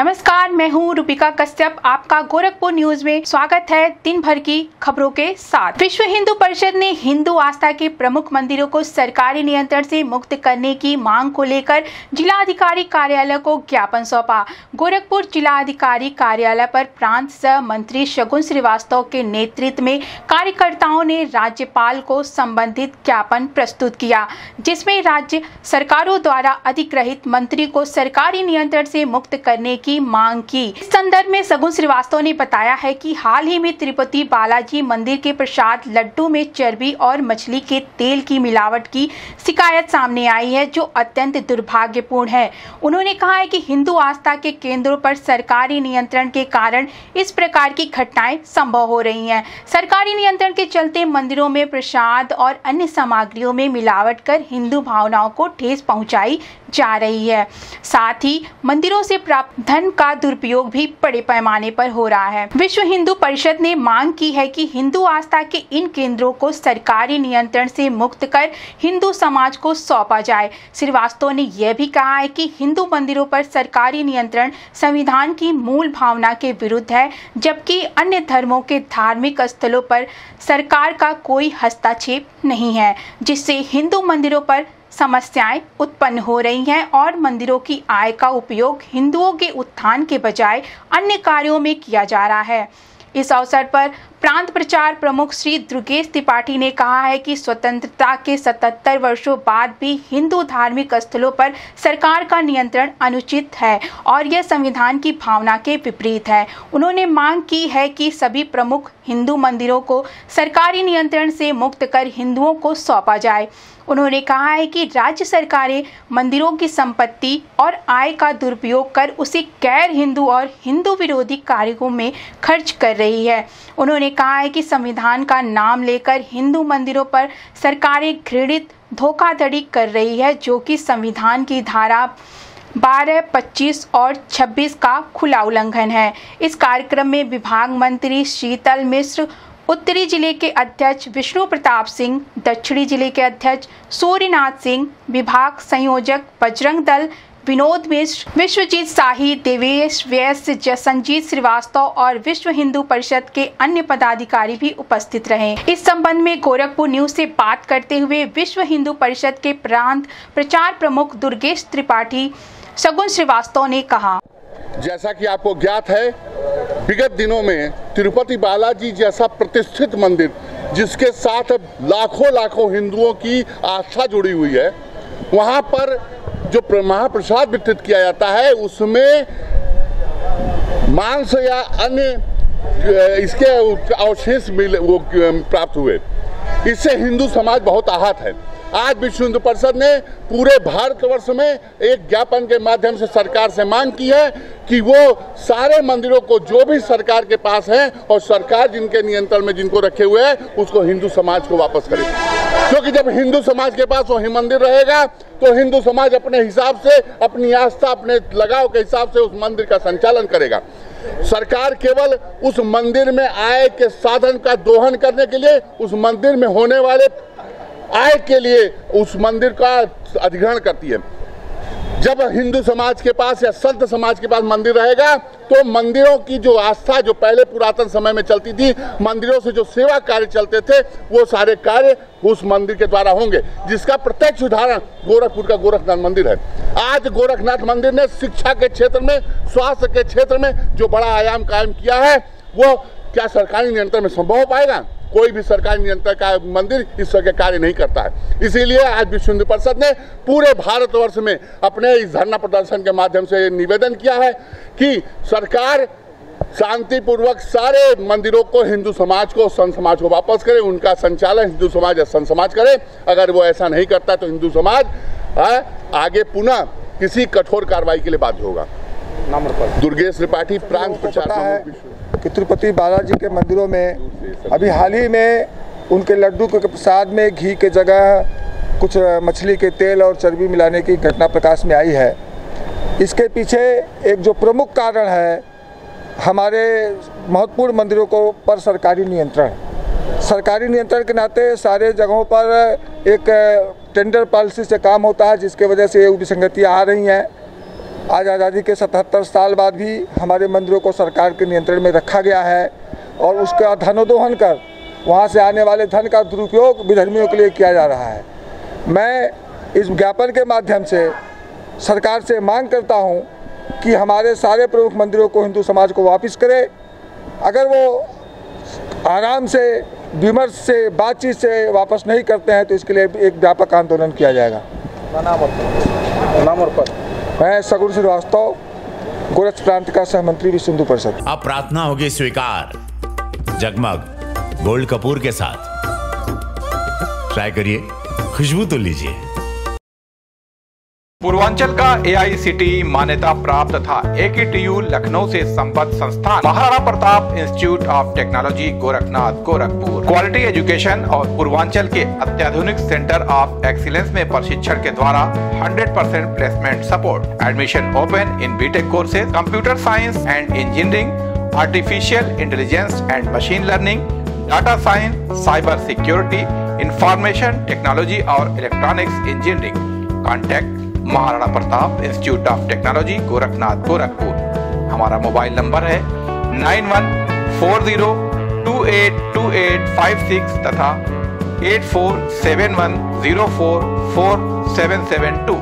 नमस्कार, मैं हूं रूपिका कश्यप। आपका गोरखपुर न्यूज में स्वागत है। दिन भर की खबरों के साथ। विश्व हिंदू परिषद ने हिंदू आस्था के प्रमुख मंदिरों को सरकारी नियंत्रण से मुक्त करने की मांग को लेकर जिलाधिकारी कार्यालय को ज्ञापन सौंपा। गोरखपुर जिलाधिकारी कार्यालय पर प्रांत सह मंत्री शगुन श्रीवास्तव के नेतृत्व में कार्यकर्ताओं ने राज्यपाल को संबंधित ज्ञापन प्रस्तुत किया, जिसमें राज्य सरकारों द्वारा अधिग्रहित मंत्री को सरकारी नियंत्रण से मुक्त करने की मांग की। इस संदर्भ में शगुन श्रीवास्तव ने बताया है कि हाल ही में तिरुपति बालाजी मंदिर के प्रसाद लड्डू में चर्बी और मछली के तेल की मिलावट की शिकायत सामने आई है, जो अत्यंत दुर्भाग्यपूर्ण है। उन्होंने कहा है कि हिंदू आस्था के केंद्रों पर सरकारी नियंत्रण के कारण इस प्रकार की घटनाएं संभव हो रही हैं। सरकारी नियंत्रण के चलते मंदिरों में प्रसाद और अन्य सामग्रियों में मिलावट कर हिंदू भावनाओं को ठेस पहुंचाई जा रही है। साथ ही मंदिरों से प्राप्त धन का दुरुपयोग भी बड़े पैमाने पर हो रहा है। विश्व हिंदू परिषद ने मांग की है कि हिंदू आस्था के इन केंद्रों को सरकारी नियंत्रण से मुक्त कर हिंदू समाज को सौंपा जाए। श्रीवास्तव ने यह भी कहा है कि हिंदू मंदिरों पर सरकारी नियंत्रण संविधान की मूल भावना के विरुद्ध है, जबकि अन्य धर्मों के धार्मिक स्थलों पर सरकार का कोई हस्तक्षेप नहीं है, जिससे हिंदू मंदिरों पर समस्याएं उत्पन्न हो रही हैं और मंदिरों की आय का उपयोग हिंदुओं के उत्थान के बजाय अन्य कार्यों में किया जा रहा है। इस अवसर पर प्रांत प्रचार प्रमुख श्री दुर्गेश त्रिपाठी ने कहा है कि स्वतंत्रता के 77 वर्षों बाद भी हिंदू धार्मिक स्थलों पर सरकार का नियंत्रण अनुचित है और यह संविधान की भावना के विपरीत है। उन्होंने मांग की है कि सभी प्रमुख हिंदू मंदिरों को सरकारी नियंत्रण से मुक्त कर हिंदुओं को सौंपा जाए। उन्होंने कहा है कि राज्य सरकारें मंदिरों की संपत्ति और आय का दुरुपयोग कर उसे गैर हिंदू और हिंदू विरोधी कार्यों में खर्च कर रही है। उन्होंने कहा है कि संविधान का नाम लेकर हिंदू मंदिरों पर सरकारें घृणित धोखाधड़ी कर रही है, जो कि संविधान की धारा 12, 25 और 26 का खुला उल्लंघन है। इस कार्यक्रम में विभाग मंत्री शीतल मिश्र, उत्तरी जिले के अध्यक्ष विष्णु प्रताप सिंह, दक्षिणी जिले के अध्यक्ष सूर्यनाथ सिंह, विभाग संयोजक बजरंग दल विनोद मिश्र, विश्वजीत शाही, देवेश व्यास, संजीत श्रीवास्तव और विश्व हिंदू परिषद के अन्य पदाधिकारी भी उपस्थित रहे। इस संबंध में गोरखपुर न्यूज से बात करते हुए विश्व हिंदू परिषद के प्रांत प्रचार प्रमुख दुर्गेश त्रिपाठी शगुन श्रीवास्तव ने कहा, जैसा कि आपको ज्ञात है, विगत दिनों में तिरुपति बालाजी जैसा प्रतिष्ठित मंदिर, जिसके साथ लाखों हिंदुओं की आस्था जुड़ी हुई है, वहां पर जो महाप्रसाद वितरित किया जाता है उसमें मांस या अन्य इसके अवशेष प्राप्त हुए। इससे हिंदू समाज बहुत आहत है। आज विश्व हिंदू परिषद ने पूरे भारतवर्ष में एक ज्ञापन के माध्यम से सरकार से मांग की है कि वो सारे मंदिरों को जो भी सरकार के पास हैं और सरकार जिनके नियंत्रण में जिनको रखे हुए हैं, उसको हिंदू समाज को वापस करे। क्योंकि जब हिंदू समाज के पास वो मंदिर रहेगा तो हिंदू समाज अपने हिसाब से, अपनी आस्था, अपने लगाव के हिसाब से उस मंदिर का संचालन करेगा। सरकार केवल उस मंदिर में आय के साधन का दोहन करने के लिए, उस मंदिर में होने वाले आय के लिए उस मंदिर का अधिग्रहण करती है। जब हिंदू समाज के पास या संत समाज के पास मंदिर रहेगा तो मंदिरों की जो आस्था, जो पहले पुरातन समय में चलती थी, मंदिरों से जो सेवा कार्य चलते थे, वो सारे कार्य उस मंदिर के द्वारा होंगे, जिसका प्रत्यक्ष उदाहरण गोरखपुर का गोरखनाथ मंदिर है। आज गोरखनाथ मंदिर ने शिक्षा के क्षेत्र में, स्वास्थ्य के क्षेत्र में जो बड़ा आयाम कायम किया है, वो क्या सरकारी नियंत्रण में संभव हो पाएगा? कोई भी सरकारी नियंत्रण का मंदिर इस तरह के कार्य नहीं करता है। इसीलिए आज विश्व हिंदू परिषद ने पूरे भारतवर्ष में अपने इस धरना प्रदर्शन के माध्यम से निवेदन किया है कि सरकार शांतिपूर्वक सारे मंदिरों को हिंदू समाज को, संत समाज को वापस करे, उनका संचालन हिंदू समाज या संत समाज करे। अगर वो ऐसा नहीं करता तो हिंदू समाज आगे पुनः किसी कठोर कार्रवाई के लिए बाध्य होगा। दुर्गेश त्रिपाठी, प्रांत प्रचार कि तिरुपति बालाजी के मंदिरों में अभी हाल ही में उनके लड्डू के प्रसाद में घी के जगह कुछ मछली के तेल और चर्बी मिलाने की घटना प्रकाश में आई है। इसके पीछे एक जो प्रमुख कारण है, हमारे महत्वपूर्ण मंदिरों को पर सरकारी नियंत्रण। सरकारी नियंत्रण के नाते सारे जगहों पर एक टेंडर पॉलिसी से काम होता है, जिसके वजह से ये विसंगतियाँ आ रही हैं। आज आज़ादी के 77 साल बाद भी हमारे मंदिरों को सरकार के नियंत्रण में रखा गया है और उसका धनोद्वहन कर वहाँ से आने वाले धन का दुरुपयोग विधर्मियों के लिए किया जा रहा है। मैं इस ज्ञापन के माध्यम से सरकार से मांग करता हूँ कि हमारे सारे प्रमुख मंदिरों को हिंदू समाज को वापस करे। अगर वो आराम से विमर्श से बातचीत से वापस नहीं करते हैं तो इसके लिए एक व्यापक आंदोलन किया जाएगा। मैं सगुन श्रीवास्तव, गोरक्ष प्रांत का सहमंत्री विश्व हिंदू परिषद। अब प्रार्थना होगी स्वीकार। जगमग गोल्ड कपूर के साथ ट्राई करिए, खुशबू तो लीजिए। पूर्वांचल का AICTE मान्यता प्राप्त तथा AKTU लखनऊ से संबद्ध संस्थान Maharana Pratap institute of technology Gorakhnath Gorakhpur quality education और पूर्वांचल के अत्याधुनिक सेंटर ऑफ एक्सीलेंस में प्रशिक्षण के द्वारा 100% placement support. Admission open in BTech courses, computer science and engineering, artificial intelligence and machine learning, data science, cyber security, information technology और electronics engineering. Contact Maharana Pratap institute of technology Gorakhnath Gorakhpur. हमारा mobile number है 9140282856 तथा 8471044772।